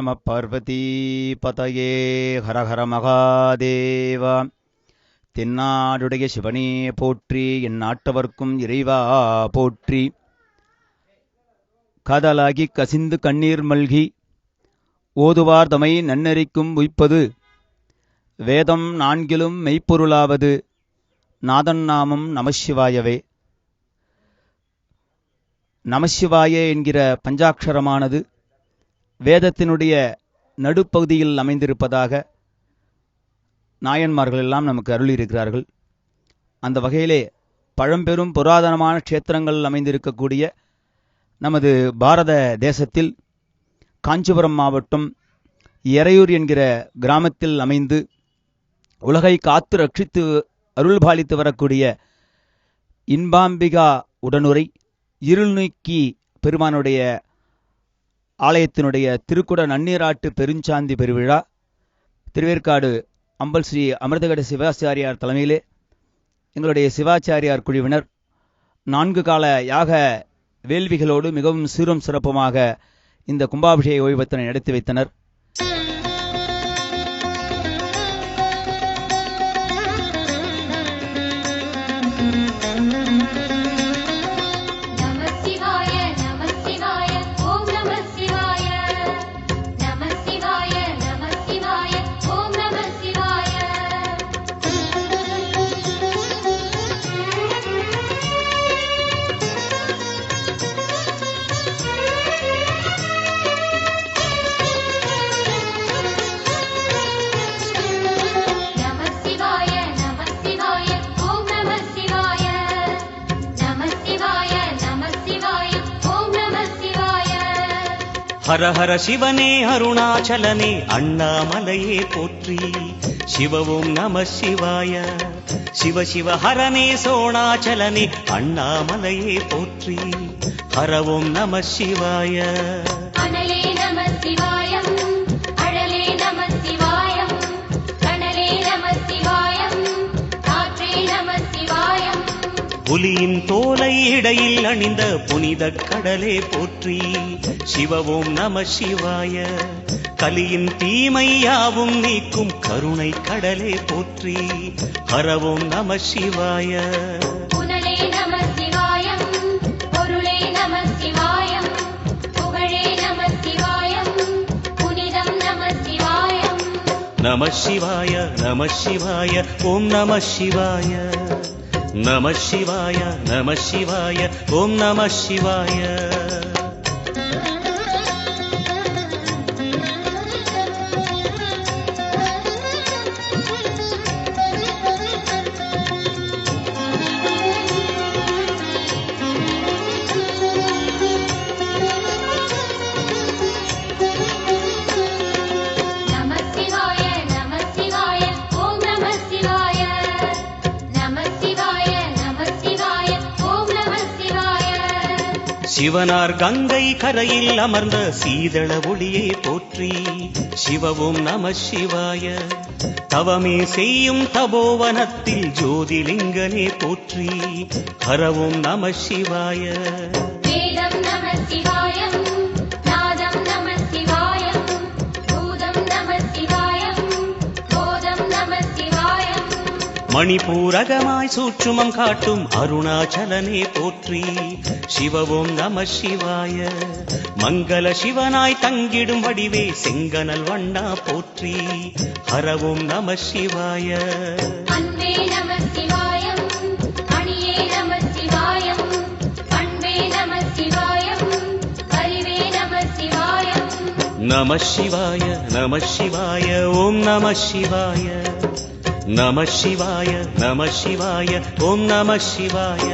நம பார்வதி பதயே ஹரஹர மகாதேவா. தென்னாடுடைய சிவனே போற்றி, என் நாட்டவர்க்கும் இறைவா போற்றி. காதலாகி கசிந்து கண்ணீர் மல்கி ஓதுவார் தமை நன்னெறிக்கும் உய்ப்பது, வேதம் நான்கிலும் மெய்ப்பொருளாவது நாதன் நாமம் நமசிவாயவே. நமசிவாய என்கிற பஞ்சாட்சரமானது வேதத்தினுடைய நடுப்பகுதியில் அமைந்திருப்பதாக நாயன்மார்கள் எல்லாம் நமக்கு அருளியிருக்கிறார்கள். அந்த வகையிலே பழம்பெரும் புராதனமான க்ஷேத்திரங்கள் அமைந்திருக்கக்கூடிய நமது பாரத தேசத்தில் காஞ்சிபுரம் மாவட்டம் எறையூர் என்கிற கிராமத்தில் அமைந்து உலகை காத்து ரட்சித்து அருள்பாலித்து வரக்கூடிய இன்பாம்பிகா உடனுரை இருள் நீக்கி பெருமானுடைய ஆலயத்தினுடைய திருக்குட நன்னீராட்டு பெருஞ்சாந்தி பெருவிழா திருவேற்காடு அம்பல் ஸ்ரீ அமிர்தகட சிவாச்சாரியார் தலைமையிலே எங்களுடைய சிவாச்சாரியார் குழுவினர் 4 கால யாக வேள்விகளோடு மிகவும் சீரும் சிறப்புமாக இந்த கும்பாபிஷேக வைபவத்தினை நடத்தி வைத்தனர். ஹர ஹர சிவனே அருணாச்சலனே அண்ணாமலையே போற்றி. சிவவும் நம சிவாய. சிவ சிவ ஹரனே சோணாச்சலனே அண்ணாமலையே போற்றி. ஹரவும் நம சிவாய. புலியின் தோலை இடையில் அணிந்த புனித கடலே போற்றி. சிவவும் நம சிவாய. கலியின் தீமையாவும் நீக்கும் கருணை கடலே போற்றி. ஹரவும் நம சிவாய. நம சிவாய நம சிவாய ஓம் நம சிவாய. நம சிவாய நம சிவாய ஓம் நம சிவாய. சிவனார் கங்கை கரையில் அமர்ந்த சீதள ஒளியை போற்றி. சிவவும் நம சிவாய. தவமே செய்யும் தபோவனத்தில் ஜோதிலிங்கனே போற்றி. ஹரவும் நம சிவாய. மணிபூரகமாய் சூட்சுமம் காட்டும் அருணாச்சலனே போற்றி. சிவவும் நம சிவாய. மங்கள சிவனாய் தங்கிடும் வடிவே செங்கனல் வண்ணா போற்றி. ஹரவும் நம சிவாய. நம சிவாய நம சிவாய ஓம் நம சிவாய. நம சிவாய நம சிவாய ஓம் நம சிவாய.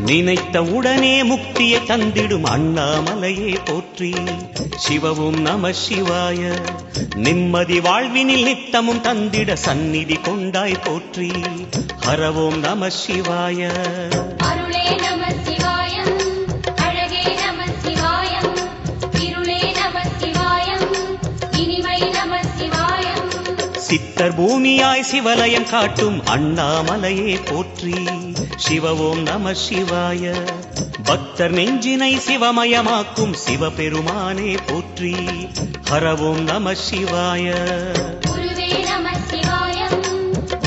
நினைத்த உடனே முக்தியை தந்திடும் அண்ணாமலையே போற்றி. சிவவும் நம சிவாய. நிம்மதி வாழ்வினில் நித்தமும் தந்திட சந்நிதி கொண்டாய் போற்றி. ஹரவோம் நம சிவாய. அருளே நம சிவாயம், அழகே நம சிவாயம், இருளே நம சிவாயம், இனிமை நம சிவாயம். சித்தர் பூமியாய் சிவலயம் காட்டும் அண்ணாமலையே போற்றி. சிவவோம் நம சிவாய. பக்தர் நெஞ்சினை சிவமயமாக்கும் சிவபெருமானே போற்றி. ஹரவோம் நம சிவாய. குருவே நம சிவாயம்,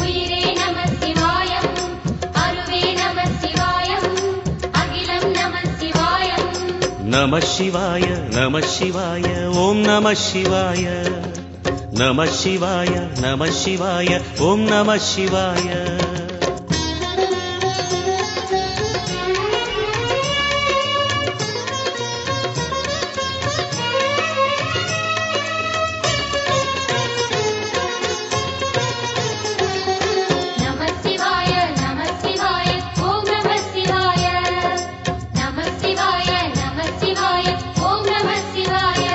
உயிரே நம சிவாயம், அருவே நம சிவாயம், அகிலம் நம சிவாயம். நம சிவாய நம சிவாய ஓம் நம சிவாய. நம சிவாய நம சிவாய ஓம் நம சிவாய. நம சிவாய நம சிவாய ஓம் நம சிவாய. நம சிவாய நம சிவாய ஓம் நம சிவாய.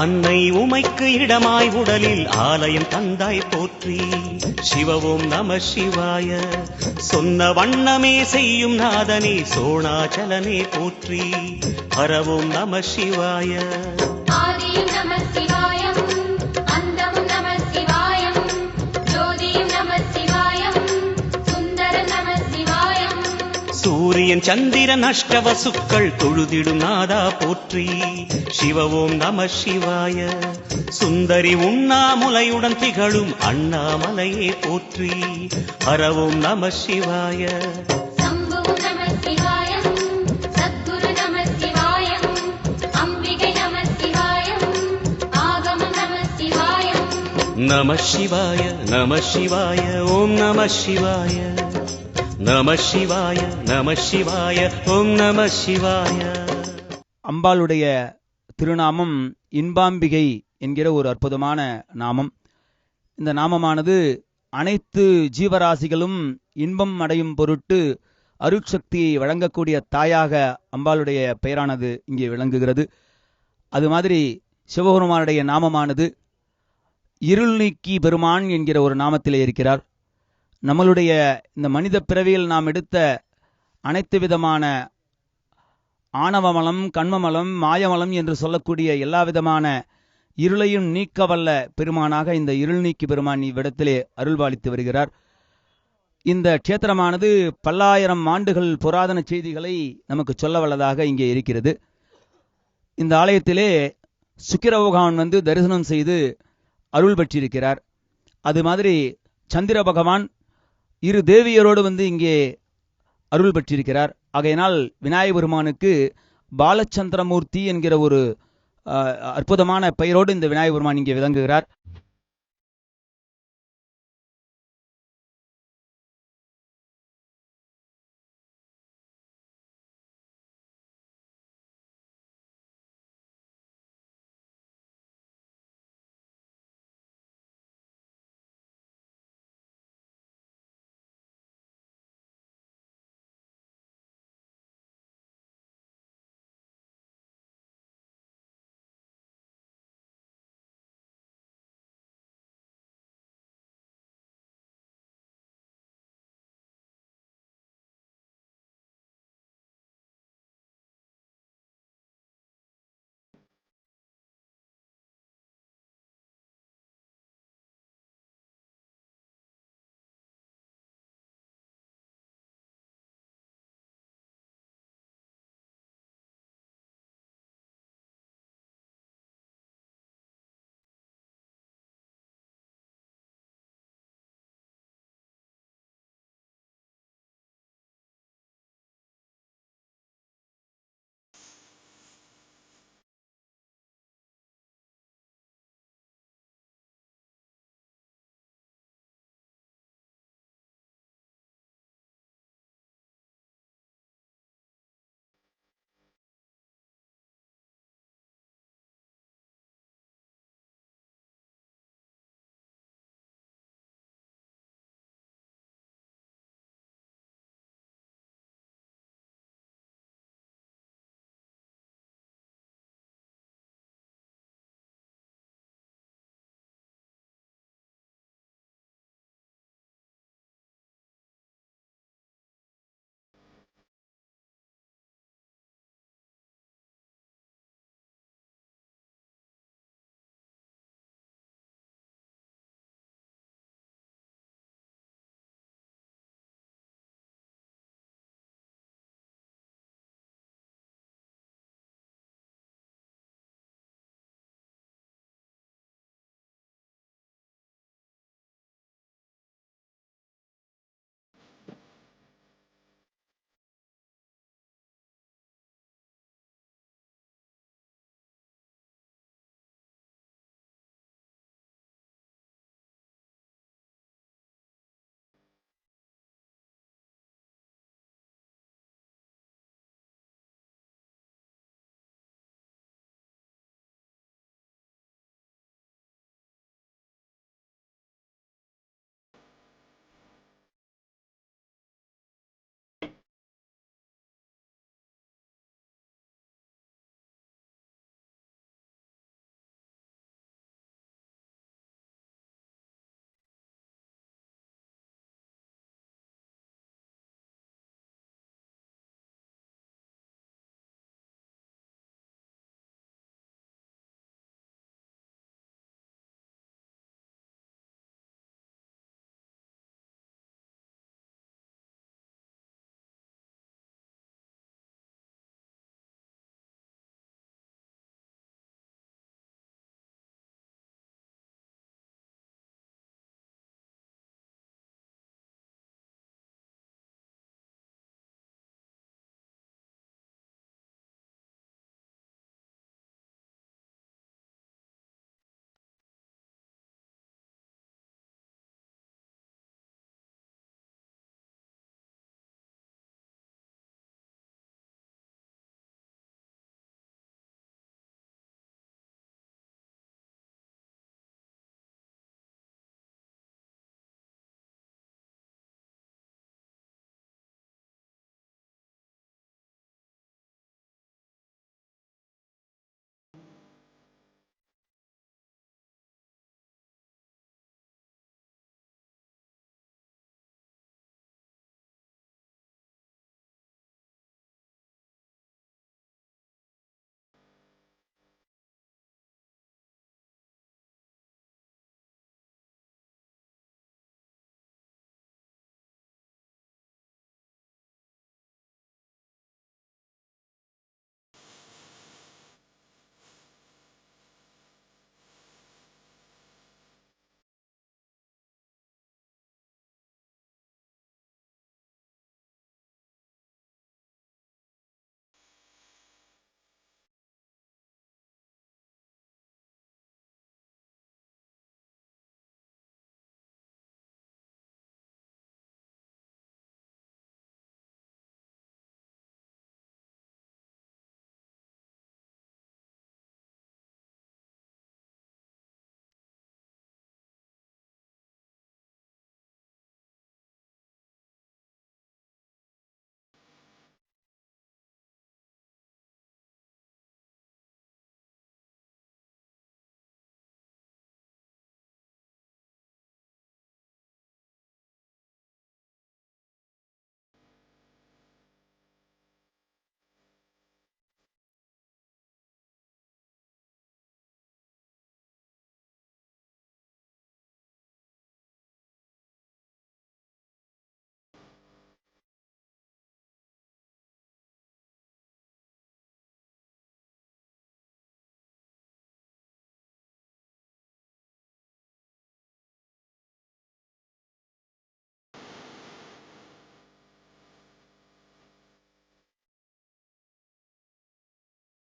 அன்னை உமைக்கு இடமாய் உடலில் ஆலயம் தந்தாய் போற்றி. சிவவோம் நம சிவாய. சொன்ன வண்ணமே செய்யும் நாதனே சோணாச்சலனே போற்றி. ஹரவோம் நம சிவாய. ஆதியும் நம சிவாயம், அந்தமும் நம சிவாயம், ஜோதியும் நம சிவாயம், சுந்தர நம சிவாயம். சூரியன் சந்திரன் அஷ்டவசுக்கள் தொழுதிடும் நாதா போற்றி. சிவவோம் நம சிவாய. சுந்தரி உண்ணாமுலையுடன் திகழும் அண்ணாமலையே போற்றி. ஹரவோம் நம சிவாய. சம்புவும் நம சிவாயம், சத்குரு நம சிவாயம், அம்பிகை நம சிவாயம், ஆகமம் நம சிவாயம். நம சிவாய நம சிவாய ஓம் நம சிவாய. நம சிவாய நம சிவாய ஓம் நம சிவாய. அம்பாளுடைய திருநாமம் இன்பாம்பிகை என்கிற ஒரு அற்புதமான நாமம். இந்த நாமமானது அனைத்து ஜீவராசிகளும் இன்பம் அடையும் பொருட்டு அருட்சக்தியை வழங்கக்கூடிய தாயாக அம்பாளுடைய பெயரானது இங்கே விளங்குகிறது. அது மாதிரி சிவபெருமானுடைய நாமமானது இருள் நீக்கி பெருமான் என்கிற ஒரு நாமத்திலே இருக்கிறார். நம்மளுடைய இந்த மனித பிறவியில் நாம் எடுத்த அனைத்து விதமான ஆணவமலம், கண்மமலம், மாயமலம் என்று சொல்லக்கூடிய எல்லா விதமான இருளையும் நீக்க வல்ல பெருமானாக இந்த இருள் நீக்கி பெருமான் இவ்விடத்திலே அருள்பாலித்து வருகிறார். இந்த க்ஷேத்திரமானது பல்லாயிரம் ஆண்டுகள் புராதன செய்திகளை நமக்கு சொல்ல வல்லதாக இங்கே இருக்கிறது. இந்த ஆலயத்திலே சுக்கிர பகவான் தரிசனம் செய்து அருள் பெற்றிருக்கிறார். அது மாதிரி சந்திர பகவான் இரு தேவியரோடு இங்கே அருள் பெற்றிருக்கிறார். ஆகையினால் விநாயக பெருமானுக்கு பாலச்சந்திரமூர்த்தி என்கிற ஒரு அற்புதமான பெயரோடு இந்த விநாயக பெருமான் இங்கே விளங்குகிறார்.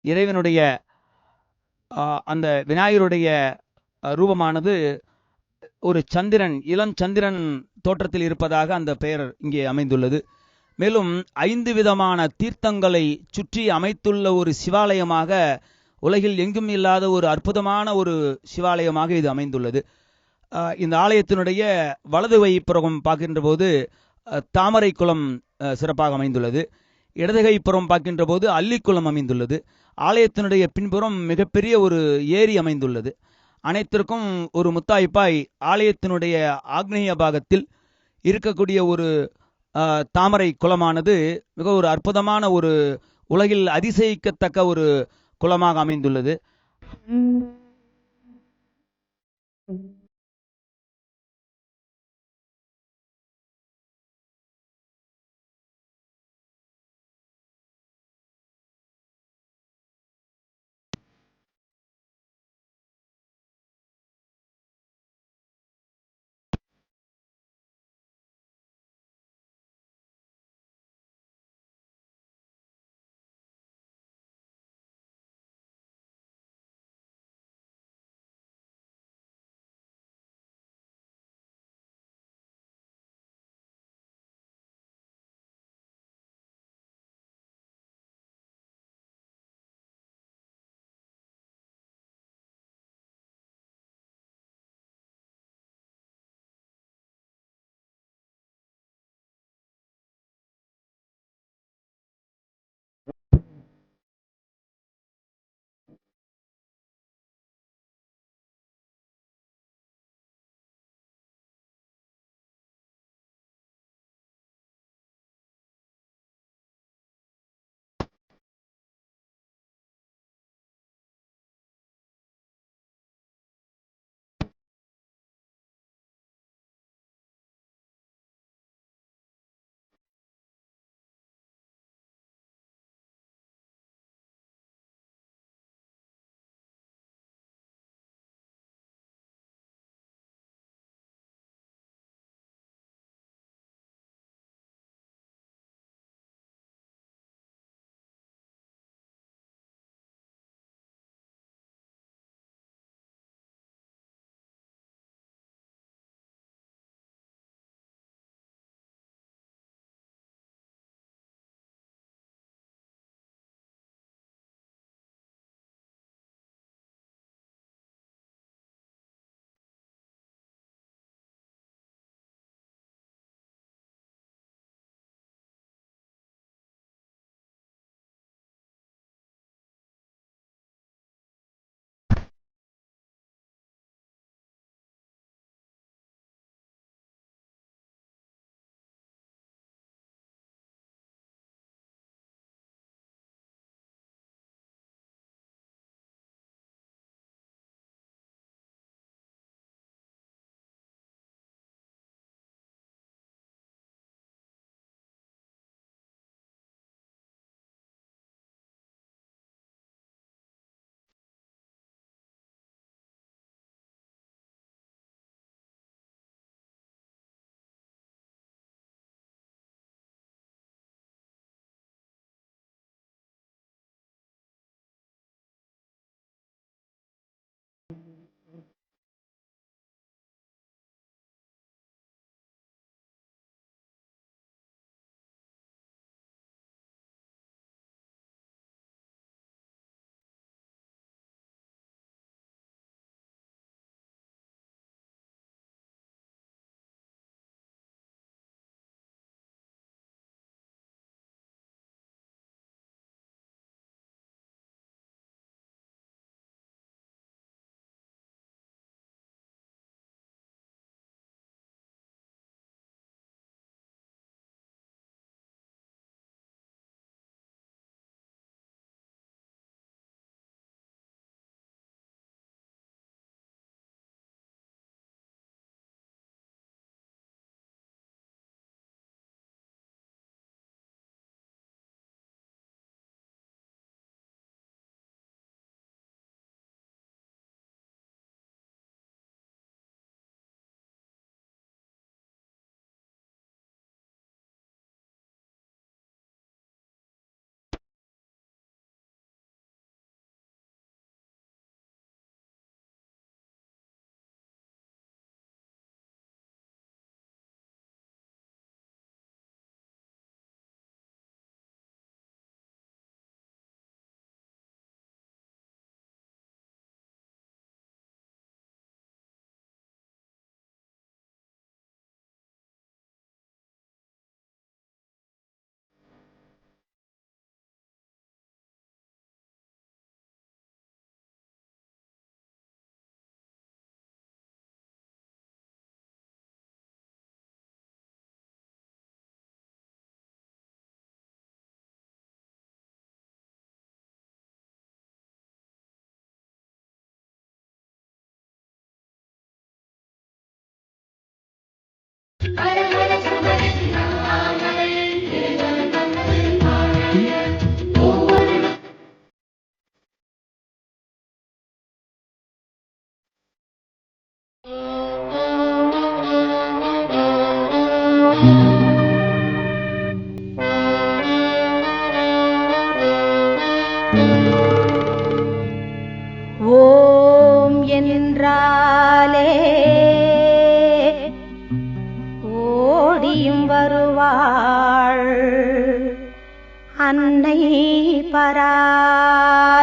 இறைவனுடைய அந்த விநாயகருடைய ரூபமானது ஒரு சந்திரன், இளஞ்சந்திரன் தோற்றத்தில் இருப்பதாக அந்த பெயர் இங்கே அமைந்துள்ளது. மேலும் 5 விதமான தீர்த்தங்களை சுற்றி அமைத்துள்ள ஒரு சிவாலயமாக, உலகில் எங்கும் இல்லாத ஒரு அற்புதமான ஒரு சிவாலயமாக இது அமைந்துள்ளது. இந்த ஆலயத்தினுடைய வலது கைப்புறம் பார்க்கின்ற போது தாமரை குளம் சிறப்பாக அமைந்துள்ளது. இடதுகைப்புறம் பார்க்கின்ற போது அல்லிக்குளம் அமைந்துள்ளது. ஆலயத்தினுடைய பின்புறம் மிகப்பெரிய ஒரு ஏரி அமைந்துள்ளது. அனைத்திற்கும் ஒரு முத்தாய்ப்பாய் ஆலயத்தினுடைய ஆக்னேய பாகத்தில் இருக்கக்கூடிய ஒரு தாமரை குளமானது மிக ஒரு அற்புதமான ஒரு உலகில் அதிசயிக்கத்தக்க ஒரு குளமாக அமைந்துள்ளது.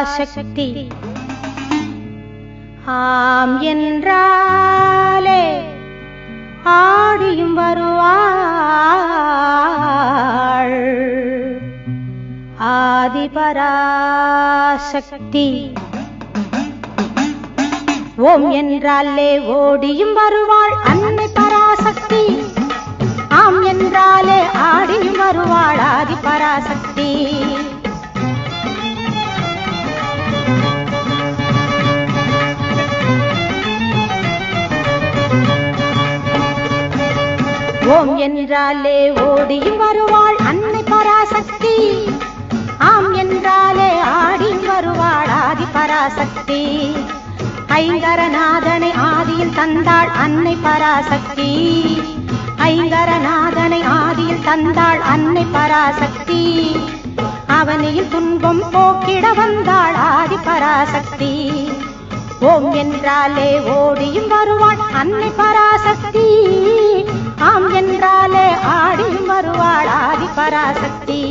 பராசக்தி ஆம் என்றாலே ஆடியும் வருவாள் ஆதி பராசக்தி. ஓம் என்றாலே ஓடியும் வருவாள் அன்னை பராசக்தி. ஆம் என்றாலே ஆடியும் வருவாள் ஆதி பராசக்தி. ஓம் என்றாலே ஓடியும் வருவாள் அன்னை பராசக்தி. ஆம் என்றாலே ஆடியும் வருவாள் ஆதி பராசக்தி. ஐங்கரநாதனை ஆதியில் தந்தாள் அன்னை பராசக்தி. ஐங்கரநாதனை ஆதியில் தந்தாள் அன்னை பராசக்தி. அவனியில் துன்பம் போக்கிட வந்தாள் ஆதி பராசக்தி. ஓம் என்றாலே ஓடியும் வருவாள் அன்னை பராசக்தி. ஆம் என்றாலே ஆடியும் வருவாள் ஆதி பராசக்தி.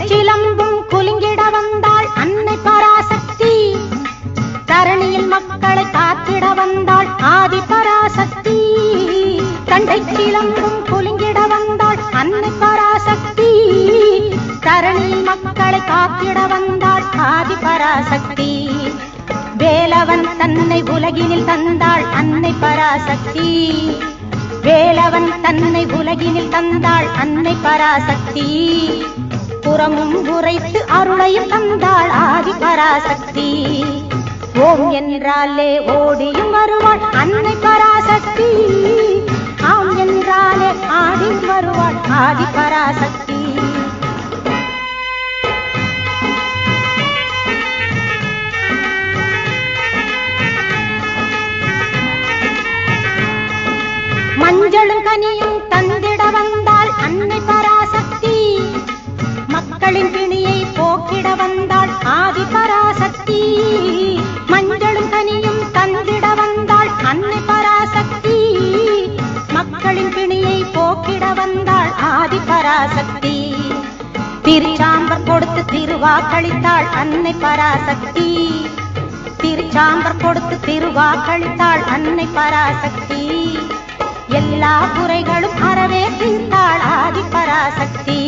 சிலம்பும் குலுங்கிட வந்தாள் அன்னை பராசக்தி. தரணியில் மக்களை காத்திட வந்தாள் ஆதி பராசக்தி. கண்டை சிலம்பும் குலுங்கிட வந்தாள் அன்னை பராசக்தி. தரணியில் மக்களை காத்திட வந்தாள் ஆதி பராசக்தி. வேலவன் தன்னை உலகினில் தந்தாள் அன்னை பராசக்தி. வேலவன் தன்னை உலகினில் தந்தாள் அன்னை பராசக்தி. புறமும் உரைத்து அருளையும் தந்தாள் ஆதி பராசக்தி. ஓம் என்றாலே ஓடியும் வருவாள் அன்னை பராசக்தி. ஆம் என்றாலே ஆடியும் வருவாள் ஆதி பராசக்தி. மஞ்சளும் கனியும் தந்திட வந்தாள் அன்னை பராசக்தி. மக்களின் பிணியை போக்கிட வந்தாள் ஆதி பராசக்தி. மஞ்சளும் கனியும் தந்திட வந்தாள் அன்னை பராசக்தி. மக்களின் பிணியை போக்கிட வந்தாள் ஆதி பராசக்தி. திருச்சாம்பர் கொடுத்து திருவாக்களித்தாள் அன்னை பராசக்தி. திருச்சாம்பர் கொடுத்து திருவாக்களித்தாள் அன்னை பராசக்தி. எல்லா குறைகளும் அறவே தீர்த்தாள் ஆதி பராசக்தி.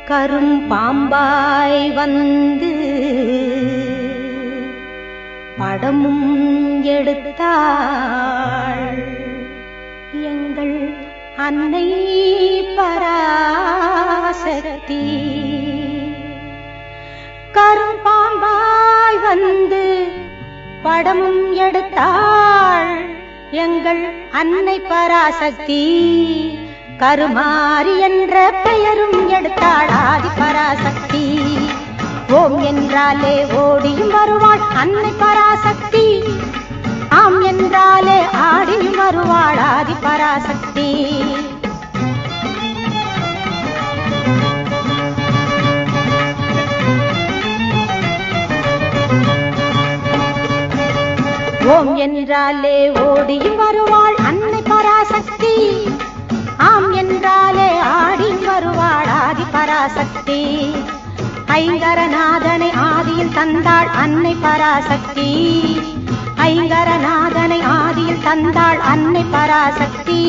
கரும் பாம்பாய் வந்து படமும் எடுத்தாள் எங்கள் அன்னை பராசக்தி. கரும் பாம்பாய் வந்து படமும் எடுத்தாள் எங்கள் அன்னை பராசக்தி. கருமாரி என்ற பெயரும் எடுத்தாள் ஆதி பராசக்தி. ஓம் என்றாலே ஓடியும் வருவாள் அன்னை பராசக்தி. ஆம் என்றாலே ஆடியும் வருவாள் ஆதி பராசக்தி. ஓம் என்றாலே ஓடியும் வருவாள் அன்னை பராசக்தி. ஆம் என்றாலே ஆடியும் வருவாள் ஆதி பராசக்தி. ஐங்கரநாதனை ஆதியில் தந்தாள் அன்னை பராசக்தி. ஐங்கரநாதனை ஆதியில் தந்தாள் அன்னை பராசக்தி.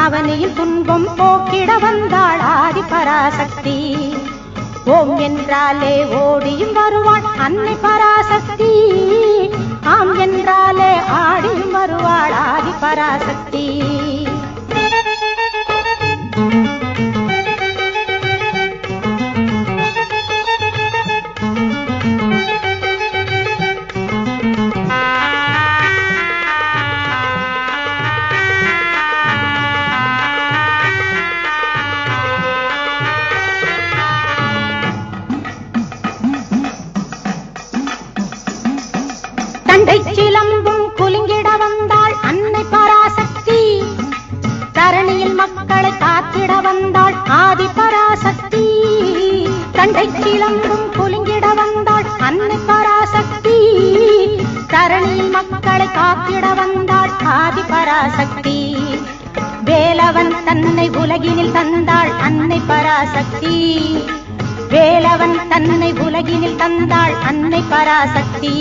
அவனியில் துன்பம் போக்கிட வந்தாள் ஆதி பராசக்தி. ஓம் என்றாலே ஓடியும் வருவாள் அன்னை பராசக்தி. ஆம் என்றாலே ஆடியும் வருவாள் ஆதி பராசக்தி. சிலம்பும் பராசக்தி. வேலவன் தன்னை உலகினில் தந்தாள் அன்னை பராசக்தி. வேலவன் தன்னை உலகினில் தந்தாள் அன்னை பராசக்தி.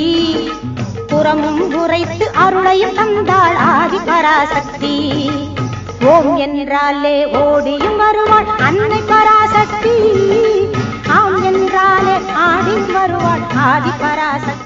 புறமும் உரைத்து அருளையும் தந்தாள் ஆதி பராசக்தி. ஓம் என்றாலே ஓடியும் வருவாள் அன்னை பராசக்தி. ஆம் என்றாலே ஆடியும் வருவாள் ஆதி பராசக்தி.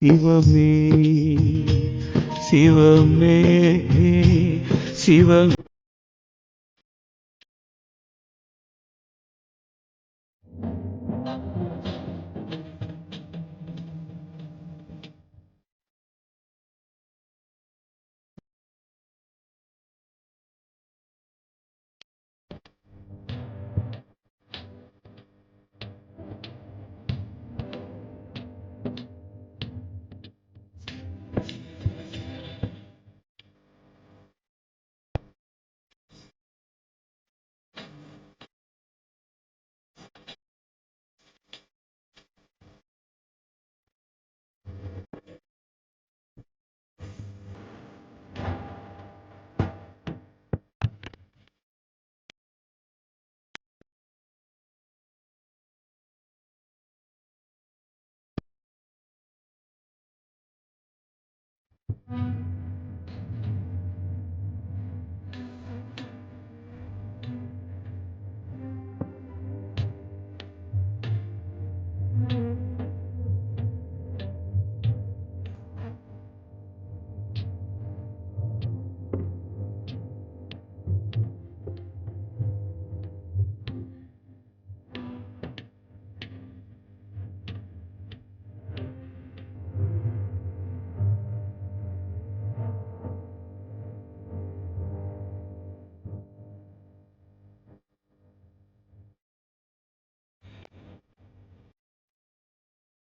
சிவமே சிவமே சிவமே.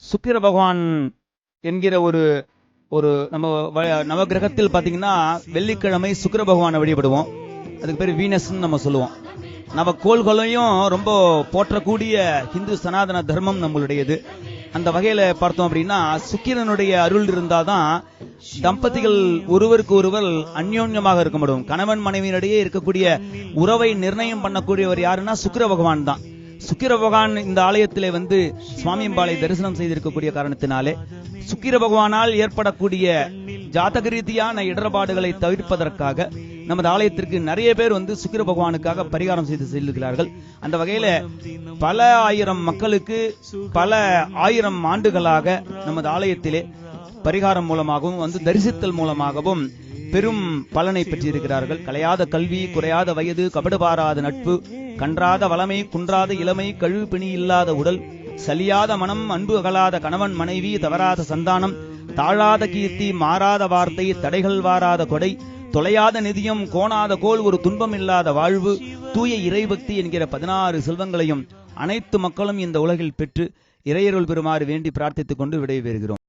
சுக்கிர பகவான் என்கிற ஒரு ஒரு நம்ம நவகிரகத்தில் பாத்தீங்கன்னா வெள்ளிக்கிழமை சுக்கிர பகவானை வழிபடுவோம். அதுக்கு பேர் வீனஸ்ன்னு நம்ம சொல்லுவோம். கோள்களையும் ரொம்ப போற்றக்கூடிய இந்து சனாதன தர்மம் நம்மளுடையது. அந்த வகையில பார்த்தோம் அப்படின்னா சுக்கிரனுடைய அருள் இருந்தாதான் தம்பதிகள் ஒருவருக்கு ஒருவர் அந்யோன்யமாக இருக்க முடியும். கணவன் மனைவியிடையே இருக்கக்கூடிய உறவை நிர்ணயம் பண்ணக்கூடியவர் யாருன்னா சுக்கிர பகவான் தான். சுக்கிர பகவான் இந்த ஆலயத்திலே வந்து சுவாமியம்பாளை தரிசனம் செய்திருக்கக்கூடிய காரணத்தினாலே சுக்கிர பகவானால் ஏற்படக்கூடிய ஜாதக ரீதியான இடர்பாடுகளை தவிர்ப்பதற்காக நமது ஆலயத்திற்கு நிறைய பேர் வந்து சுக்கிர பகவானுக்காக பரிகாரம் செய்து செல்கிறார்கள். அந்த வகையில பல ஆயிரம் மக்களுக்கு பல ஆயிரம் ஆண்டுகளாக நமது ஆலயத்திலே பரிகாரம் மூலமாகவும் வந்து தரிசித்தல் மூலமாகவும் பெரும் பலனை பெற்றிருக்கிறார்கள். கலையாத கல்வி, குறையாத வயது, கபடுபாராத நட்பு, கன்றாத வளமை, குன்றாத இளமை, கழுவு பிணி இல்லாத உடல், சலியாத மனம், அன்பு அகலாத கணவன் மனைவி, தவறாத சந்தானம், தாழாத கீர்த்தி, மாறாத வார்த்தை, தடைகள் வாராத கொடை, தொலையாத நிதியம், கோணாத கோல், ஒரு துன்பம் இல்லாத வாழ்வு, தூய இறைபக்தி என்கிற 16 செல்வங்களையும் அனைத்து மக்களும் இந்த உலகில் பெற்று இறையருள் பெறுமாறு வேண்டி பிரார்த்தித்துக் கொண்டு விடைபெறுகிறோம்.